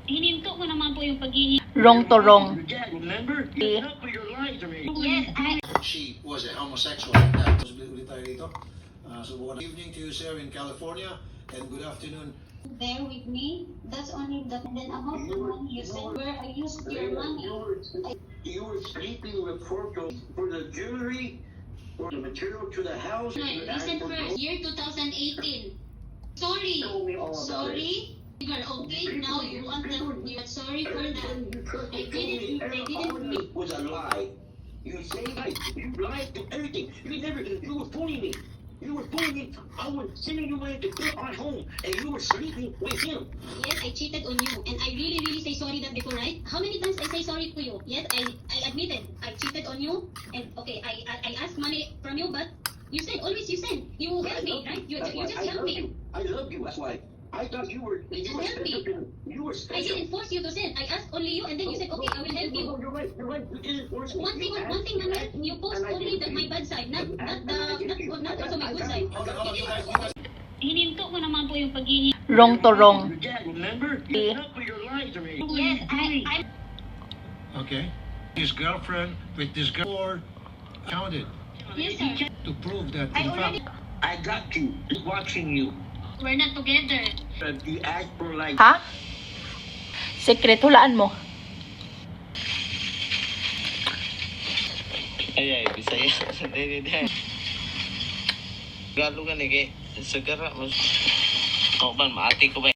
Hininto ko naman po yung paghihingi. Wrong to wrong. Remember? Yeah. Enough with your lies to me. Yes, She was a homosexual at that. Ulit tayo dito. So good evening to you, sir, in California, and good afternoon. bear with me. That's only the. Then about the money you said, where I used your money. You were sleeping with for the jewelry, for the material to the house. No, listen first. Year 2018. Sorry. Tell me all about Sorry. You are okay now. You want that. You are sorry for that. I didn't. Was a lie. You say lies. You lied to everything. You were fooling me. You were fooling me. I was sending you away to go at home, and you were sleeping with him. Yes, I cheated on you, and I really say sorry that before, right? How many times I say sorry to you? Yes, I admitted I cheated on you, and okay, I asked money from you, but you said always you help me, right? You just help me. I love you. That's why. I thought you were. You just help me. You were I special. didn't force you to send. I asked only you, and then you said okay, I will help you. No, you're right. You're right. You didn't force me. One thing, Manuel, you post only my bad side, not also my good side. Hininto ko naman po yung paghihingi. Wrong to wrong. Your dad, remember? Yeah. Enough with your lies to me. Yes, I Okay. His girlfriend with this girl counted yes, sir. to prove that I in already. fact I got you. Watching you. We're not together. You asked for like. Ha? Secret, hulaan mo. Ay, Bisaya. Hindi. Galo ka ni kay. Sagara. Kau ban, maati ko ba?